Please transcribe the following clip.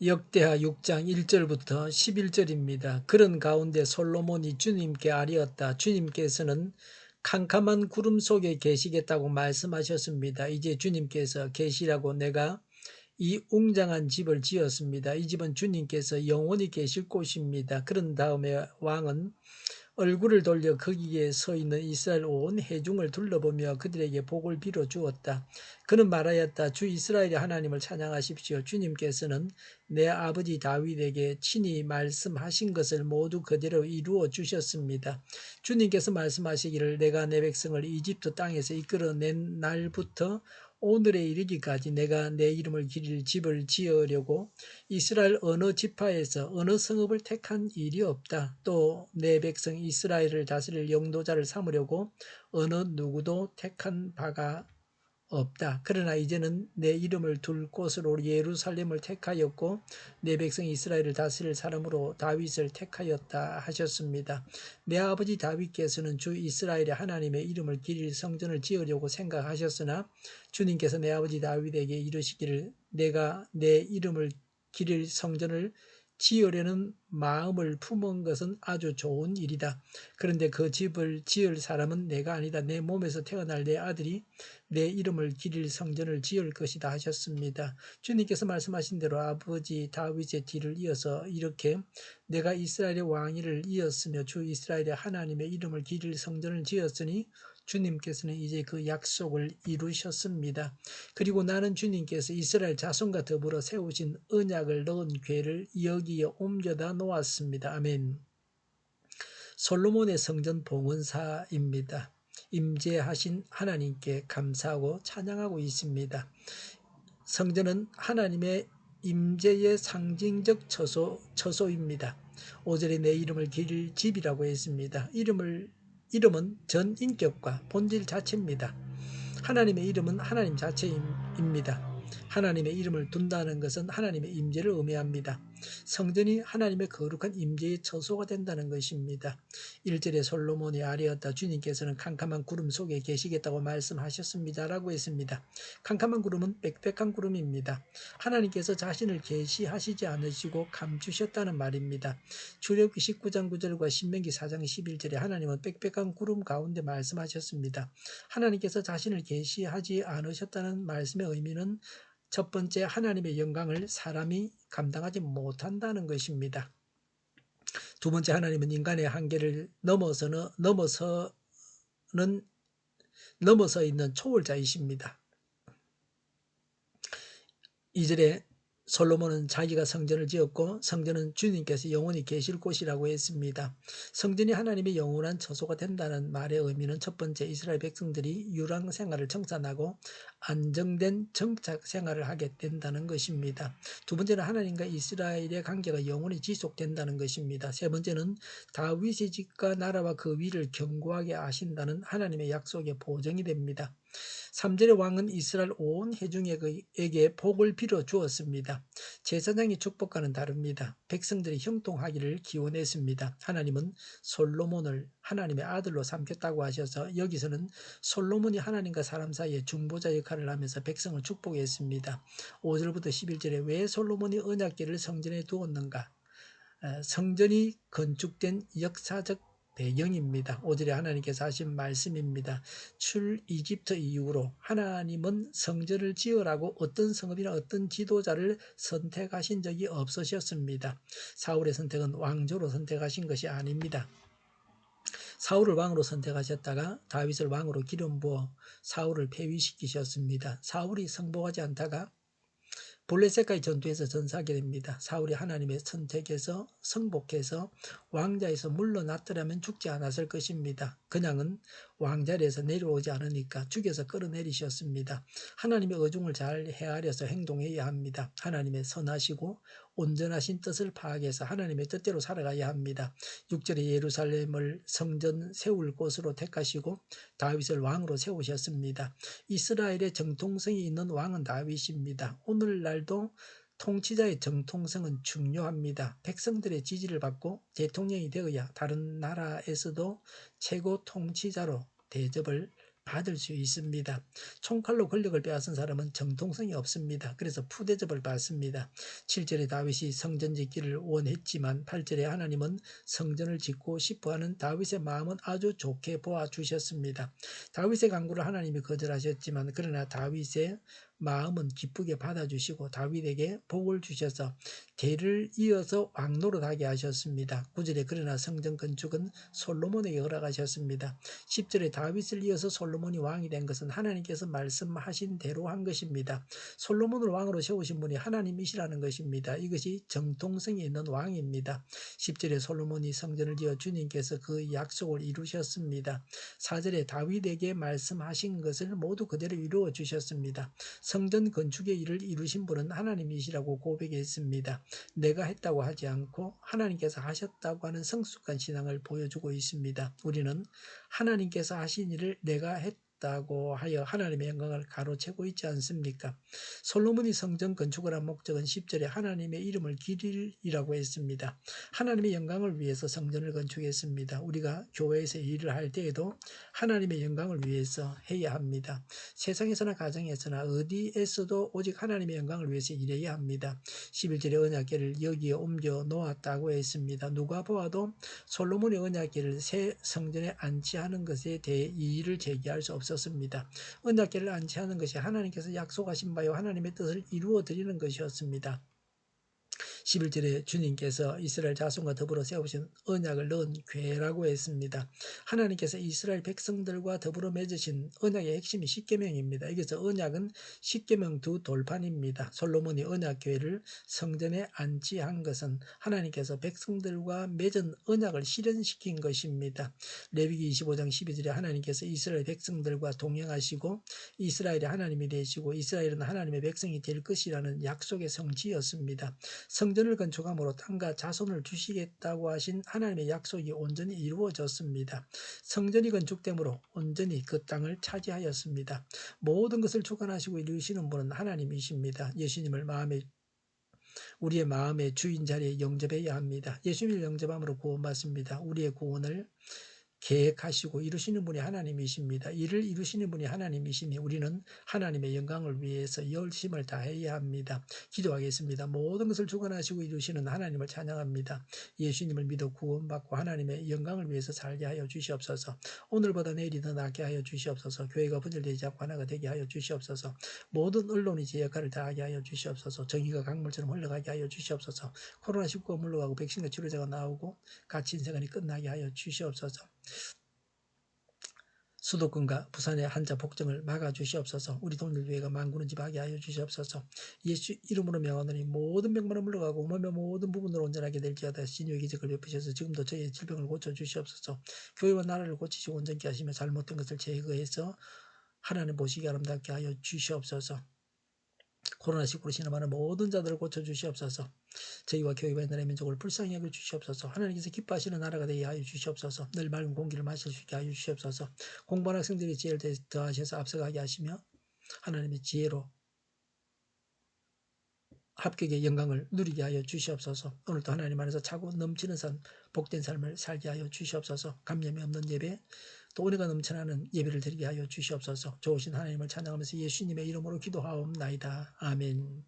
역대하 6장 1절부터 11절입니다. 그런 가운데 솔로몬이 주님께 아뢰었다. 주님께서는 캄캄한 구름 속에 계시겠다고 말씀하셨습니다. 이제 주님께서 계시라고 내가 이 웅장한 집을 지었습니다. 이 집은 주님께서 영원히 계실 곳입니다. 그런 다음에 왕은 얼굴을 돌려 거기에 서 있는 이스라엘 온 회중을 둘러보며 그들에게 복을 빌어 주었다. 그는 말하였다. 주 이스라엘의 하나님을 찬양하십시오. 주님께서는 내 아버지 다윗에게 친히 말씀하신 것을 모두 그대로 이루어 주셨습니다. 주님께서 말씀하시기를 내가 내 백성을 이집트 땅에서 이끌어낸 날부터 오늘에 이르기까지 내가 내 이름을 기릴 집을 지으려고 이스라엘 어느 지파에서 어느 성읍을 택한 일이 없다. 또 내 백성 이스라엘을 다스릴 영도자를 삼으려고 어느 누구도 택한 바가 없다. 그러나 이제는 내 이름을 둘 곳으로 예루살렘을 택하였고 내 백성 이스라엘을 다스릴 사람으로 다윗을 택하였다 하셨습니다. 내 아버지 다윗께서는 주 이스라엘의 하나님의 이름을 기릴 성전을 지으려고 생각하셨으나 주님께서 내 아버지 다윗에게 이르시기를 내가 내 이름을 기릴 성전을 지으려는 마음을 품은 것은 아주 좋은 일이다. 그런데 그 집을 지을 사람은 내가 아니다. 내 몸에서 태어날 내 아들이 내 이름을 기릴 성전을 지을 것이다 하셨습니다. 주님께서 말씀하신 대로 아버지 다윗의 뒤를 이어서 이렇게 내가 이스라엘의 왕위를 이었으며 주 이스라엘의 하나님의 이름을 기릴 성전을 지었으니 주님께서는 이제 그 약속을 이루셨습니다. 그리고 나는 주님께서 이스라엘 자손과 더불어 세우신 언약을 넣은 궤를 여기에 옮겨다 놓았습니다. 아멘. 솔로몬의 성전 봉헌사입니다. 임재하신 하나님께 감사하고 찬양하고 있습니다. 성전은 하나님의 임재의 상징적 처소입니다. 5절에 내 이름을 기릴 집이라고 했습니다. 이름은 전인격과 본질 자체입니다. 하나님의 이름은 하나님 자체입니다. 하나님의 이름을 둔다는 것은 하나님의 임재를 의미합니다. 성전이 하나님의 거룩한 임재의 처소가 된다는 것입니다. 1절에 솔로몬이 아뢰었다. 주님께서는 캄캄한 구름 속에 계시겠다고 말씀하셨습니다. 라고 했습니다. 캄캄한 구름은 빽빽한 구름입니다. 하나님께서 자신을 계시하시지 않으시고 감추셨다는 말입니다. 출애굽기 19장 9절과 신명기 4장 11절에 하나님은 빽빽한 구름 가운데 말씀하셨습니다. 하나님께서 자신을 계시하지 않으셨다는 말씀의 의미는 첫 번째, 하나님의 영광을 사람이 감당하지 못한다는 것입니다. 두 번째, 하나님은 인간의 한계를 넘어서 있는 초월자이십니다. 2절에 솔로몬은 자기가 성전을 지었고 성전은 주님께서 영원히 계실 곳이라고 했습니다. 성전이 하나님의 영원한 처소가 된다는 말의 의미는 첫 번째, 이스라엘 백성들이 유랑 생활을 청산하고 안정된 정착 생활을 하게 된다는 것입니다. 두 번째는 하나님과 이스라엘의 관계가 영원히 지속된다는 것입니다. 세 번째는 다윗의 집과 나라와 그 위를 견고하게 하신다는 하나님의 약속의 보증이 됩니다. 3절의 왕은 이스라엘 온 회중에게 복을 빌어 주었습니다. 제사장의 축복과는 다릅니다. 백성들이 형통하기를 기원했습니다. 하나님은 솔로몬을 하나님의 아들로 삼겠다고 하셔서 여기서는 솔로몬이 하나님과 사람 사이에 중보자 역할을 하면서 백성을 축복했습니다. 5절부터 11절에 왜 솔로몬이 언약궤를 성전에 두었는가? 성전이 건축된 역사적 배경입니다. 5절에 하나님께서 하신 말씀입니다. 출 이집트 이후로 하나님은 성전을 지으라고 어떤 성읍이나 어떤 지도자를 선택하신 적이 없으셨습니다. 사울의 선택은 왕조로 선택하신 것이 아닙니다. 사울을 왕으로 선택하셨다가 다윗을 왕으로 기름 부어 사울을 폐위시키셨습니다. 사울이 성공하지 않다가 블레셋과의 전투에서 전사하게 됩니다. 사울이 하나님의 선택에서 성복해서 왕자에서 물러났더라면 죽지 않았을 것입니다. 그냥은 왕자리에서 내려오지 않으니까 죽여서 끌어내리셨습니다. 하나님의 의중을 잘 헤아려서 행동해야 합니다. 하나님의 선하시고 온전하신 뜻을 파악해서 하나님의 뜻대로 살아가야 합니다. 6절에 예루살렘을 성전 세울 곳으로 택하시고 다윗을 왕으로 세우셨습니다. 이스라엘의 정통성이 있는 왕은 다윗입니다. 오늘날도 통치자의 정통성은 중요합니다. 백성들의 지지를 받고 대통령이 되어야 다른 나라에서도 최고 통치자로 대접을 받을 수 있습니다. 총칼로 권력을 빼앗은 사람은 정통성이 없습니다. 그래서 푸대접을 받습니다. 7절에 다윗이 성전 짓기를 원했지만 8절에 하나님은 성전을 짓고 싶어하는 다윗의 마음은 아주 좋게 보아주셨습니다. 다윗의 간구를 하나님이 거절하셨지만 그러나 다윗의 마음은 기쁘게 받아주시고 다윗에게 복을 주셔서 대를 이어서 왕노릇하게 하셨습니다. 9절에 그러나 성전 건축은 솔로몬에게 허락하셨습니다. 10절에 다윗을 이어서 솔로몬이 왕이 된 것은 하나님께서 말씀하신 대로 한 것입니다. 솔로몬을 왕으로 세우신 분이 하나님이시라는 것입니다. 이것이 정통성이 있는 왕입니다. 10절에 솔로몬이 성전을 지어 주님께서 그 약속을 이루셨습니다. 4절에 다윗에게 말씀하신 것을 모두 그대로 이루어 주셨습니다. 성전 건축의 일을 이루신 분은 하나님이시라고 고백했습니다. 내가 했다고 하지 않고 하나님께서 하셨다고 하는 성숙한 신앙을 보여주고 있습니다. 우리는 하나님께서 하신 일을 내가 했다고 하여 하나님의 영광을 가로채고 있지 않습니까? 솔로몬이 성전 건축을 한 목적은 10절에 하나님의 이름을 기리라고 했습니다. 하나님의 영광을 위해서 성전을 건축했습니다. 우리가 교회에서 일을 할 때에도 하나님의 영광을 위해서 해야 합니다. 세상에서나 가정에서나 어디에서도 오직 하나님의 영광을 위해서 일해야 합니다. 11절에 언약궤를 여기에 옮겨 놓았다고 했습니다. 누가 보아도 솔로몬의 언약궤를 새 성전에 안치하는 것에 대해 이의를 제기할 수 없었습니다. 언약궤를 안치하는 것이 하나님께서 약속하신 바요 하나님의 뜻을 이루어 드리는 것이었습니다. 11절에 주님께서 이스라엘 자손과 더불어 세우신 언약을 넣은 궤라고 했습니다. 하나님께서 이스라엘 백성들과 더불어 맺으신 언약의 핵심이 십계명입니다. 여기서 언약은 십계명 두 돌판입니다. 솔로몬이 언약궤를 성전에 안치한 것은 하나님께서 백성들과 맺은 언약을 실현시킨 것입니다. 레위기 25장 12절에 하나님께서 이스라엘 백성들과 동행하시고 이스라엘의 하나님이 되시고 이스라엘은 하나님의 백성이 될 것이라는 약속의 성취였습니다. 성전을 건축함으로 땅과 자손을 주시겠다고 하신 하나님의 약속이 온전히 이루어졌습니다. 성전이 건축됨으로 온전히 그 땅을 차지하였습니다. 모든 것을 주관하시고 이루시는 분은 하나님이십니다. 예수님을 우리의 마음의 주인 자리에 영접해야 합니다. 예수님을 영접함으로 구원받습니다. 우리의 구원을 계획하시고 이루시는 분이 하나님이십니다. 이를 이루시는 분이 하나님이시니 우리는 하나님의 영광을 위해서 열심을 다해야 합니다. 기도하겠습니다. 모든 것을 주관하시고 이루시는 하나님을 찬양합니다. 예수님을 믿어 구원받고 하나님의 영광을 위해서 살게 하여 주시옵소서. 오늘보다 내일이 더 낫게 하여 주시옵소서. 교회가 분열되지 않고 하나가 되게 하여 주시옵소서. 모든 언론이 제 역할을 다하게 하여 주시옵소서. 정의가 강물처럼 흘러가게 하여 주시옵소서. 코로나19가 물러가고 백신과 치료제가 나오고 갇힌 세간이 끝나게 하여 주시옵소서. 수도권과 부산의 한자 복종을 막아주시옵소서. 우리 동일교회가 만군을 집하게 하여 주시옵소서. 예수 이름으로 명하노니 모든 병만은 물러가고 몸의 모든 부분으로 온전하게 될지어다. 신유의 기적을 베푸셔서 지금도 저희의 질병을 고쳐주시옵소서. 교회와 나라를 고치시고 온전케 하시며 잘못된 것을 제거해서 하나님 보시기 아름답게 하여 주시옵소서. 코로나19로 신음하는 모든 자들을 고쳐주시옵소서. 저희와 교회와 나라의 민족을 불쌍히 여겨 주시옵소서. 하나님께서 기뻐하시는 나라가 되게 하여 주시옵소서. 늘 맑은 공기를 마실 수 있게 하여 주시옵소서. 공부하는 학생들이 지혜를 더하셔서 앞서가게 하시며 하나님의 지혜로 합격의 영광을 누리게 하여 주시옵소서. 오늘도 하나님 안에서 차고 넘치는 복된 삶을 살게 하여 주시옵소서. 감염이 없는 예배, 또 은혜가 넘쳐나는 예배를 드리게 하여 주시옵소서. 좋으신 하나님을 찬양하면서 예수님의 이름으로 기도하옵나이다. 아멘.